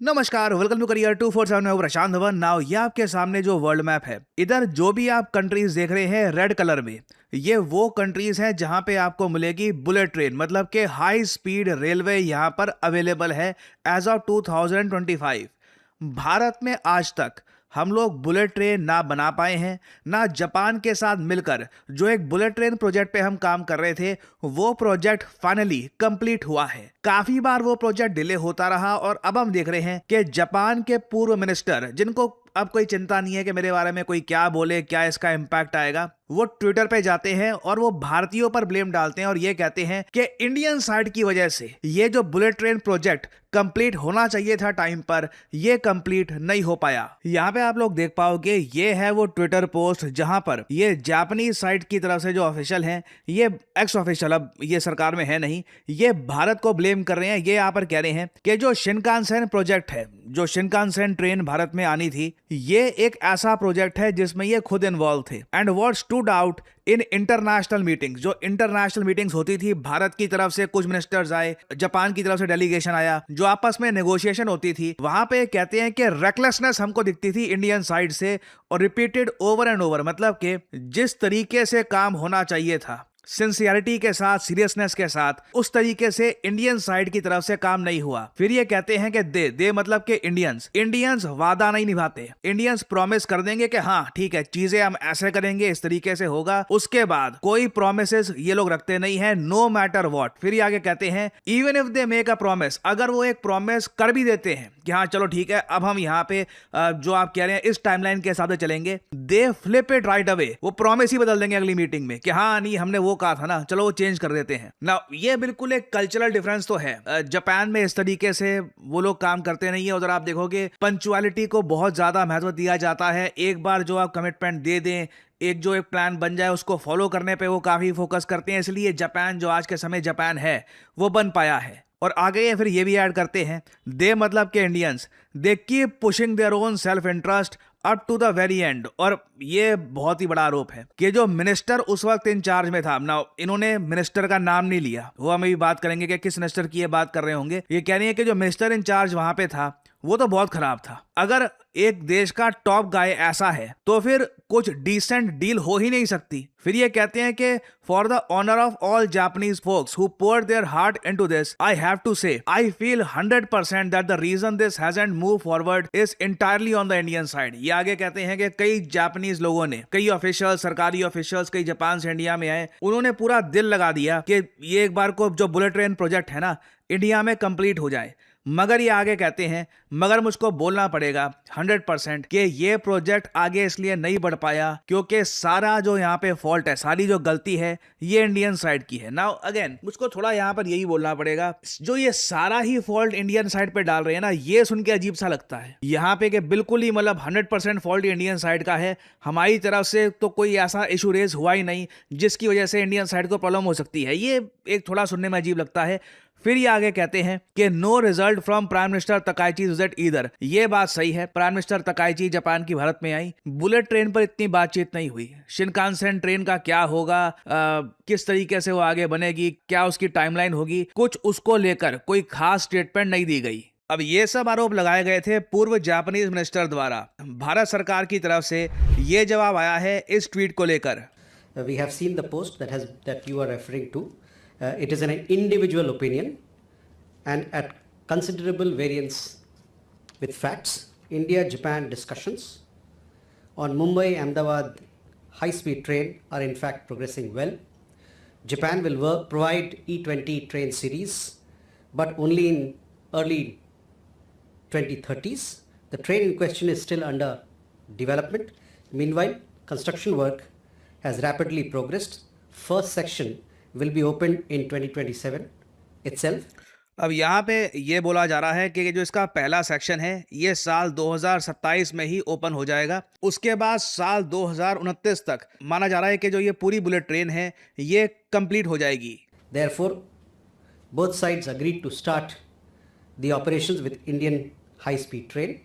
नमस्कार, welcome to career 247 में प्रशांत Dhawan. Now ये आपके सामने जो वर्ल्ड मैप है, इधर जो भी आप कंट्रीज देख रहे हैं रेड कलर में, ये वो कंट्रीज हैं जहां पे आपको मिलेगी बुलेट ट्रेन, मतलब कि हाई स्पीड रेलवे यहां पर अवेलेबल है एज ऑफ 2025। भारत में आज तक हम लोग बुलेट ट्रेन ना बना पाए हैं, ना जापान के साथ मिलकर जो एक बुलेट ट्रेन प्रोजेक्ट पे हम काम कर रहे थे वो प्रोजेक्ट फाइनली कंप्लीट हुआ है। काफी बार वो प्रोजेक्ट डिले होता रहा और अब हम देख रहे हैं कि जापान के पूर्व मिनिस्टर, जिनको अब कोई चिंता नहीं है कि मेरे बारे में कोई क्या बोले, क्या इसका इम्पैक्ट आएगा, वो ट्विटर पे जाते हैं और वो भारतीयों पर ब्लेम डालते हैं और ये कहते हैं कि इंडियन साइड की वजह से ये जो बुलेट ट्रेन प्रोजेक्ट कंप्लीट होना चाहिए था टाइम पर, ये कंप्लीट नहीं हो पाया। यहाँ पे आप लोग देख पाओगे, ये है वो ट्विटर पोस्ट जहां पर ये जापानीज साइड की तरफ से जो ऑफिशियल हैं, ये एक्स ऑफिशियल, अब ये सरकार में है नहीं, ये भारत को ब्लेम कर रहे हैं। ये यहाँ पर कह रहे हैं कि जो शिनकानसेन प्रोजेक्ट है, जो शिनकानसेन ट्रेन भारत में आनी थी, ये एक ऐसा प्रोजेक्ट है जिसमें ये खुद इन्वॉल्व थे। And what stood out in international meetings, जो इंटरनेशनल मीटिंग्स होती थी, भारत की तरफ से कुछ मिनिस्टर्स आए, जापान की तरफ से डेलीगेशन आया, जो आपस में नेगोशिएशन होती थी, वहां पे कहते हैं कि रेकलेसनेस हमको दिखती थी इंडियन साइड से और रिपीटेड ओवर एंड ओवर, मतलब कि जिस तरीके से काम होना चाहिए था, सिंसियरिटी के साथ, सीरियसनेस के साथ, उस तरीके से इंडियन साइड की तरफ से काम नहीं हुआ। फिर ये कहते हैं कि दे मतलब कि इंडियंस वादा नहीं निभाते। इंडियंस प्रॉमिस कर देंगे कि हाँ ठीक है, चीजें हम ऐसे करेंगे, इस तरीके से होगा, उसके बाद कोई प्रॉमिसेस ये लोग रखते नहीं है, नो मैटर व्हाट। फिर ये आगे कहते हैं even if they make a promise, अगर वो एक प्रॉमिस कर भी देते हैं कि हाँ चलो ठीक है, अब हम यहाँ पे जो आप कह रहे हैं इस टाइमलाइन के हिसाब से चलेंगे, दे फ्लिप इट राइट अवे, वो प्रॉमिस ही बदल देंगे अगली मीटिंग में कि हाँ नहीं, हमने वो कहा था ना, चलो वो चेंज कर देते हैं ना। ये बिल्कुल एक कल्चरल डिफरेंस तो है। जापान में इस तरीके से वो लोग काम करते नहीं है। उधर आप देखोगे पंक्चुअलिटी को बहुत ज्यादा महत्व दिया जाता है। एक बार जो आप कमिटमेंट दे दें, एक जो एक प्लान बन जाए, उसको फॉलो करने पे वो काफी फोकस करते हैं। इसलिए जापान जो आज के समय जापान है वो बन पाया है। और आगे फिर ये भी ऐड करते हैं, दे मतलब के Indians, they keep pushing their own self interest up to the very end. और ये बहुत ही बड़ा आरोप है कि जो मिनिस्टर उस वक्त इंचार्ज में था ना, इन्होंने मिनिस्टर का नाम नहीं मिनिस्टर, वो हमें भी बात करेंगे कि किस मिनिस्टर की ये बात कर रहे होंगे। ये कह रही है कि जो मिनिस्टर इंचार्ज वहां पे था वो तो बहुत खराब था। अगर एक देश का टॉप गाय ऐसा है तो फिर कुछ डिसेंट डील हो ही नहीं सकती। फिर ये कहते हैं कि for the honour of all Japanese folks who poured their heart into this, I have to say I feel 100% that the reason this hasn't move forward is entirely on the Indian side. ये आगे कहते हैं कि कई Japanese लोगों ने, कई officials, सरकारी ऑफिशियल्स, कई जापान से इंडिया में आए, उन्होंने पूरा दिल लगा दिया कि ये एक बार को जो बुलेट ट्रेन प्रोजेक्ट है ना, इंडिया में कंप्लीट हो जाए। मगर ये आगे कहते हैं, मगर मुझको बोलना पड़ेगा 100% कि ये प्रोजेक्ट आगे इसलिए नहीं बढ़ पाया क्योंकि सारा जो यहाँ पे फॉल्ट है, सारी जो गलती है, ये इंडियन साइड की है। नाउ अगेन मुझको थोड़ा यहाँ पर यही बोलना पड़ेगा, जो ये सारा ही फॉल्ट इंडियन साइड पे डाल रहे हैं ना, ये सुन के अजीब सा लगता है यहाँ पे कि बिल्कुल ही मतलब 100% फॉल्ट इंडियन साइड का है। हमारी तरफ से तो कोई ऐसा इशू रेज हुआ ही नहीं जिसकी वजह से इंडियन साइड को प्रॉब्लम हो सकती है। ये एक थोड़ा सुनने में अजीब लगता है। फिर ये आगे कहते हैं कि no result from prime minister Takaichi visit either. ये बात सही है, प्राइम मिनिस्टर तकाइची जापान की भारत में आई, बुलेट ट्रेन पर इतनी बातचीत नहीं हुई। शिनकानसेन ट्रेन का क्या होगा, किस तरीके से वो आगे बनेगी, क्या उसकी टाइमलाइन होगी, कुछ उसको लेकर कोई खास स्टेटमेंट नहीं दी गई। अब ये सब आरोप लगाए गए थे पूर्व जापानीज मिनिस्टर द्वारा। भारत सरकार की तरफ से ये जवाब आया है इस ट्वीट को लेकर। We have seen the post that you are referring to. It is an individual opinion and at considerable variance with facts. India-Japan discussions on Mumbai-Ahmedabad high-speed train are in fact progressing well. Japan will provide E20 train series, but only in early 2030s. The train in question is still under development. Meanwhile, construction work has rapidly progressed. First section will be opened in 2027 itself. अब यहाँ पे ये बोला जा रहा है कि जो इसका पहला सेक्शन है ये साल 2027 में ही ओपन हो जाएगा। उसके बाद साल 2029 तक माना जा रहा है कि जो ये पूरी बुलेट ट्रेन है ये कंप्लीट हो जाएगी। Therefore, both sides agreed to start the operations with Indian high-speed train.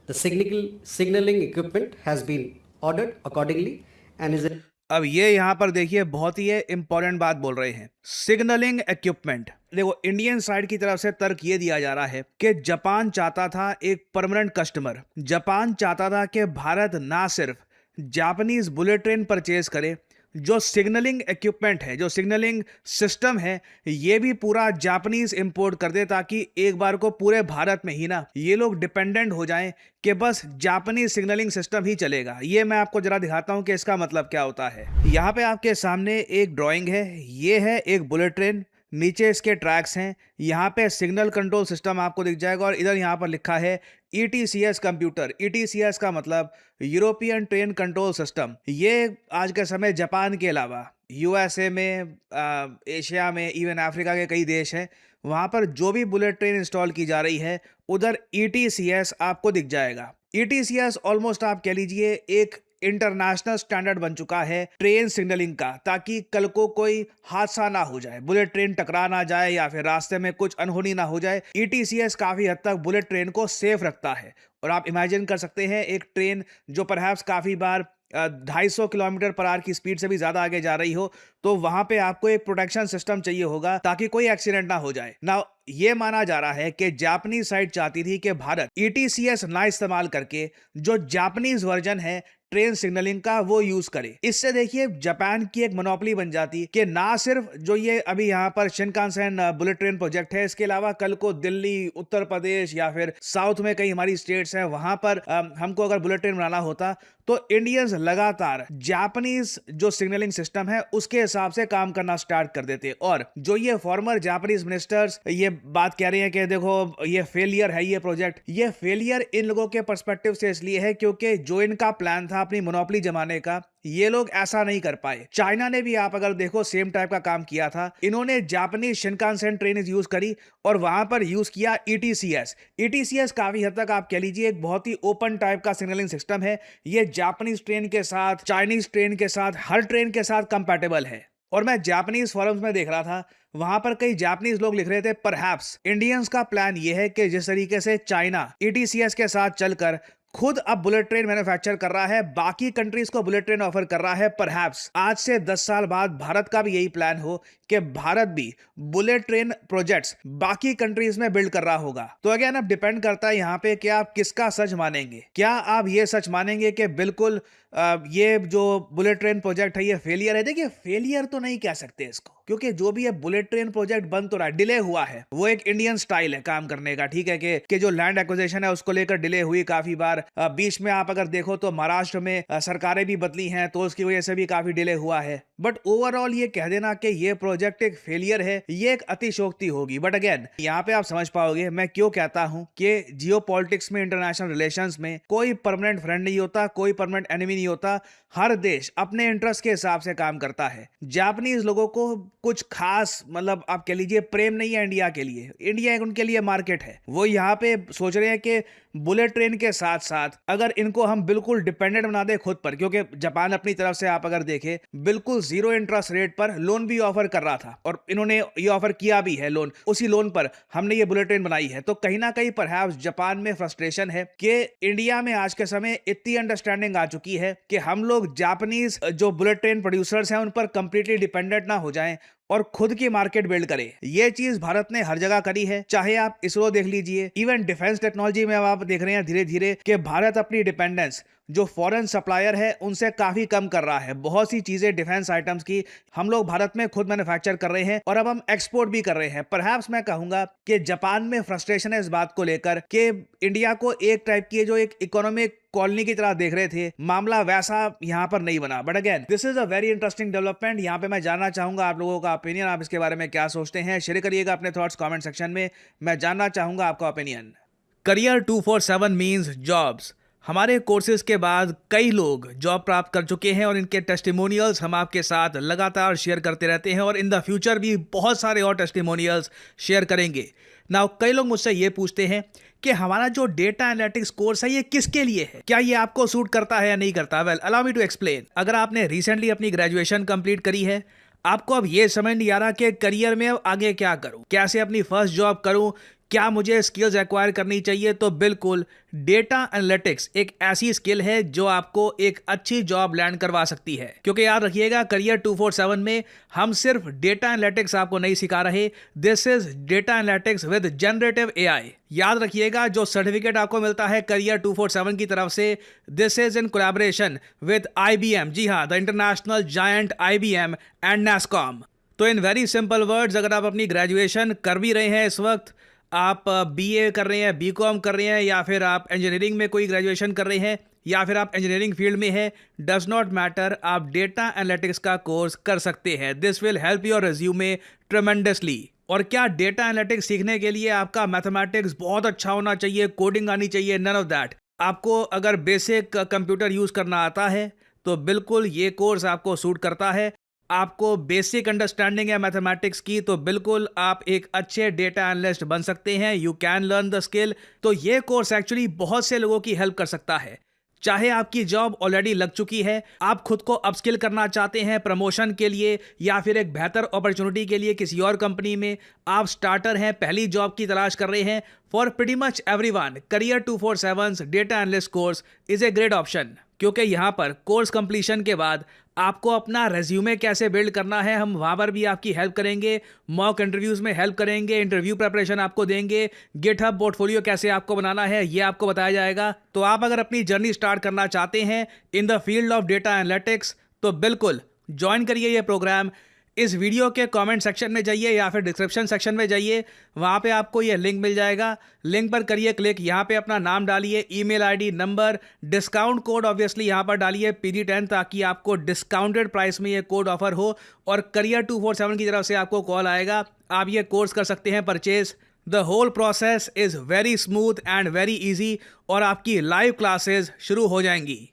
The signaling equipment has been ordered accordingly and is अब ये यहाँ पर देखिए बहुत ही इंपॉर्टेंट बात बोल रहे हैं, सिग्नलिंग इक्विपमेंट। देखो इंडियन साइड की तरफ से तर्क ये दिया जा रहा है कि जापान चाहता था एक परमानेंट कस्टमर, जापान चाहता था कि भारत ना सिर्फ जापानीज बुलेट ट्रेन परचेज करे, जो सिग्नलिंग इक्विपमेंट है, जो सिग्नलिंग सिस्टम है, ये भी पूरा जापानीज इंपोर्ट कर दे, ताकि एक बार को पूरे भारत में ही ना ये लोग डिपेंडेंट हो जाएं कि बस जापानीज सिग्नलिंग सिस्टम ही चलेगा। ये मैं आपको जरा दिखाता हूं कि इसका मतलब क्या होता है। यहाँ पे आपके सामने एक ड्राइंग है, ये है एक बुलेट ट्रेन, नीचे इसके ट्रैक्स हैं, यहाँ पे सिग्नल कंट्रोल सिस्टम आपको दिख जाएगा और इधर यहाँ पर लिखा है ETCS कंप्यूटर। ETCS का मतलब यूरोपियन ट्रेन कंट्रोल सिस्टम। ये आज के समय जापान के अलावा USA में, एशिया में, इवन अफ्रीका के कई देश हैं, वहाँ पर जो भी बुलेट ट्रेन इंस्टॉल की जा रही है उधर ETCS आपको दिख जाएगा। ETCS ऑलमोस्ट आप कह लीजिए एक इंटरनेशनल स्टैंडर्ड बन चुका है ट्रेन सिग्नलिंग का, ताकि कल को कोई हादसा ना हो जाए, बुलेट ट्रेन टकरा ना जाए या फिर रास्ते में कुछ अनहोनी ना हो जाए। ETCS काफी हद तक बुलेट ट्रेन को सेफ रखता है। और आप इमेजिन कर सकते हैं एक ट्रेन जो परहैप्स काफी बार 250 किलोमीटर पर आवर की स्पीड से भी ज्यादा आगे जा रही हो, तो वहां पे आपको एक प्रोटेक्शन सिस्टम चाहिए होगा ताकि कोई एक्सीडेंट ना हो जाए ना। ये माना जा रहा है कि जापानी साइड चाहती थी कि भारत ETCS ना इस्तेमाल करके जो जापानीज वर्जन है ट्रेन सिग्नलिंग का वो यूज करे। इससे देखिए जापान की एक मोनोपोली बन जाती कि ना सिर्फ जो ये अभी यहाँ पर शिनकानसेन बुलेट ट्रेन प्रोजेक्ट है, इसके अलावा कल को दिल्ली, उत्तर प्रदेश या फिर साउथ में कई हमारी स्टेट्स हैं, वहां पर हमको अगर बुलेट ट्रेन बनाना होता तो इंडियंस लगातार जापानीज जो सिग्नलिंग सिस्टम है उसके हिसाब से काम करना स्टार्ट कर देते। और जो ये फॉर्मर जापानीज मिनिस्टर्स ये बात कह रहे हैं कि देखो ये फेलियर है ये प्रोजेक्ट, ये फेलियर इन लोगों के पर्सपेक्टिव से इसलिए है क्योंकि जो इनका प्लान था अपनी मोनोपोली जमाने का, ये लोग ऐसा नहीं कर पाए। चाइना ने भी आप अगर देखो सेम टाइप का काम किया था, इन्होंने जापानीज शिनकानसेन ट्रेन यूज करी और वहां पर यूज किया ETCS। ETCS काफी हद तक आप कह लीजिए एक बहुत ही ओपन टाइप का सिग्नलिंग सिस्टम है। ये जापानीज ट्रेन के साथ, चाइनीज ट्रेन के साथ, हर ट्रेन के साथ कंपैटिबल है। और मैं जापानीज फोरम्स में देख रहा था, वहां पर कई जापानीज लोग लिख रहे थे परहैप्स इंडियंस का प्लान यह है कि जिस तरीके से चाइना ETCS के साथ चलकर खुद अब बुलेट ट्रेन मैन्युफैक्चर कर रहा है, बाकी कंट्रीज को बुलेट ट्रेन ऑफर कर रहा है, परहैप्स आज से 10 साल बाद भारत का भी यही प्लान हो कि भारत भी बुलेट ट्रेन प्रोजेक्ट्स बाकी कंट्रीज में बिल्ड कर रहा होगा। तो अगेन अब डिपेंड करता है यहाँ पे कि आप किसका सच मानेंगे। क्या आप ये सच मानेंगे कि बिल्कुल ये जो बुलेट ट्रेन प्रोजेक्ट है ये फेलियर है? देखिए फेलियर तो नहीं कह सकते इसको, क्योंकि जो भी ये बुलेट ट्रेन प्रोजेक्ट बन तो रहा है, डिले हुआ है, वो एक इंडियन स्टाइल है काम करने का, ठीक है कि जो लैंड एक्विजिशन है उसको लेकर डिले हुई काफी बार। बीच में आप अगर देखो तो महाराष्ट्र में सरकारें भी बदली हैं तो उसकी वजह से भी काफी डिले हुआ है। बट ओवरऑल ये कह देना कि ये प्रोजेक्ट एक फेलियर है, ये एक अतिशोक्ति होगी। बट अगेन यहाँ पे आप समझ पाओगे मैं क्यों कहता हूं कि जियोपॉलिटिक्स में, इंटरनेशनल रिलेशंस में कोई परमानेंट फ्रेंड नहीं होता, कोई परमानेंट एनिमी नहीं होता। हर देश अपने इंटरेस्ट के हिसाब से काम करता है। जापानीज लोगों को कुछ खास मतलब आप कह लीजिए प्रेम नहीं है इंडिया के लिए, इंडिया एक उनके लिए मार्केट है। वो यहाँ पे सोच रहे हैं कि बुलेट ट्रेन के साथ साथ अगर इनको हम बिल्कुल डिपेंडेंट बना दे खुद पर, क्योंकि जापान अपनी तरफ से आप अगर देखें बिल्कुल 0 इंटरेस्ट रेट पर लोन भी ऑफर कर रहा था और इन्होंने ये ऑफर किया भी है लोन, उसी लोन पर हमने ये बुलेट ट्रेन बनाई है। तो कहीं ना कहीं परहैप्स जापान में फ्रस्ट्रेशन है कि इंडिया में आज के समय इतनी अंडरस्टैंडिंग आ चुकी है कि हम लोग जापानीज जो बुलेट ट्रेन प्रोड्यूसर्स हैं उन पर कंप्लीटली डिपेंडेंट ना हो जाएं और खुद की मार्केट बिल्ड करे। ये चीज भारत ने हर जगह करी है, चाहे आप इसरो देख लीजिए, इवन डिफेंस टेक्नोलॉजी में आप देख रहे हैं धीरे धीरे कि भारत अपनी डिपेंडेंस जो फॉरेन सप्लायर है उनसे काफी कम कर रहा है। बहुत सी चीजें डिफेंस आइटम्स की हम लोग भारत में खुद मैन्युफैक्चर कर रहे हैं और अब हम एक्सपोर्ट भी कर रहे हैं। परहैप्स मैं कहूंगा कि जापान में फ्रस्ट्रेशन है इस बात को लेकर कि इंडिया को एक टाइप की जो एक इकोनॉमिक कॉलोनी की तरह देख रहे थे, मामला वैसा यहाँ पर नहीं बना। But again this is a very interesting development. यहाँ पे मैं जानना चाहूंगा आप लोगों का ओपिनियन, आप इसके बारे में क्या सोचते हैं, शेयर करिएगा अपने थॉट्स कमेंट सेक्शन में, मैं जानना चाहूंगा आपका ओपिनियन। Career 247 means jobs. हमारे कोर्सेज के बाद कई लोग जॉब प्राप्त कर चुके हैं और इनके टेस्टिमोनियल्स हम आपके साथ लगातार शेयर करते रहते हैं और इन द फ्यूचर भी बहुत सारे और टेस्टिमोनियल्स शेयर करेंगे। नाउ कई लोग मुझसे ये पूछते हैं कि हमारा जो डेटा एनालिटिक्स कोर्स है ये किसके लिए है, क्या ये आपको सूट करता है या नहीं करता। Well allow me to explain. अगर आपने रिसेंटली अपनी ग्रेजुएशन कंप्लीट करी है, आपको अब ये समझ नहीं आ रहा कि करियर में अब आगे क्या करूं, कैसे अपनी फर्स्ट जॉब करूं, क्या मुझे स्किल्स एक्वायर करनी चाहिए? तो बिल्कुल, डेटा एनालिटिक्स एक ऐसी स्किल है जो आपको एक अच्छी जॉब लैंड करवा सकती है। क्योंकि याद रखिएगा, करियर 247 में हम सिर्फ डेटा एनालिटिक्स आपको नहीं सिखा रहे, this is data analytics with generative AI. याद रखिएगा, जो सर्टिफिकेट आपको मिलता है करियर 247 की तरफ से, this is in collaboration with IBM, जी हाँ, the international giant IBM and NASSCOM। तो इन वेरी सिंपल वर्ड्स, अगर आप अपनी ग्रेजुएशन कर भी रहे हैं इस वक्त, आप BA कर रहे हैं, BCom कर रहे हैं, या फिर आप इंजीनियरिंग में कोई ग्रेजुएशन कर रहे हैं, या फिर आप इंजीनियरिंग फील्ड में हैं, डज नॉट मैटर, आप डेटा एनालिटिक्स का कोर्स कर सकते हैं। This will help your resume tremendously. और क्या डेटा एनालिटिक्स सीखने के लिए आपका मैथमेटिक्स बहुत अच्छा होना चाहिए, कोडिंग आनी चाहिए? None of that. आपको अगर बेसिक कंप्यूटर यूज़ करना आता है तो बिल्कुल ये कोर्स आपको सूट करता है। आपको बेसिक अंडरस्टैंडिंग है मैथमेटिक्स की तो बिल्कुल आप एक अच्छे डेटा एनालिस्ट बन सकते हैं। You can learn the skill. तो ये कोर्स एक्चुअली बहुत से लोगों की हेल्प कर सकता है। चाहे आपकी जॉब ऑलरेडी लग चुकी है, आप खुद को अपस्किल करना चाहते हैं प्रमोशन के लिए, या फिर एक बेहतर अपॉर्चुनिटी के लिए किसी और कंपनी में, आप स्टार्टर हैं, पहली जॉब की तलाश कर रहे हैं, for pretty much everyone, career 247 data analyst course is a great option. क्योंकि यहाँ पर कोर्स कंप्लीशन के बाद आपको अपना रेज्यूमे कैसे बिल्ड करना है, हम वहाँ पर भी आपकी हेल्प करेंगे, मॉक इंटरव्यूज़ में हेल्प करेंगे, इंटरव्यू प्रिपरेशन आपको देंगे, गिटहब पोर्टफोलियो कैसे आपको बनाना है ये आपको बताया जाएगा। तो आप अगर अपनी जर्नी स्टार्ट करना चाहते हैं in the field of data analytics तो बिल्कुल ज्वाइन करिए ये प्रोग्राम। इस वीडियो के कमेंट सेक्शन में जाइए या फिर डिस्क्रिप्शन सेक्शन में जाइए, वहाँ पे आपको ये लिंक मिल जाएगा। लिंक पर करिए क्लिक, यहाँ पे अपना नाम डालिए, email ID, number, discount code obviously यहाँ पर डालिए PG10, ताकि आपको डिस्काउंटेड प्राइस में ये कोड ऑफर हो और करियर 247 की तरफ से आपको कॉल आएगा, आप ये कोर्स कर सकते हैं purchase. The whole process is very smooth and very easy और आपकी लाइव क्लासेज शुरू हो जाएंगी।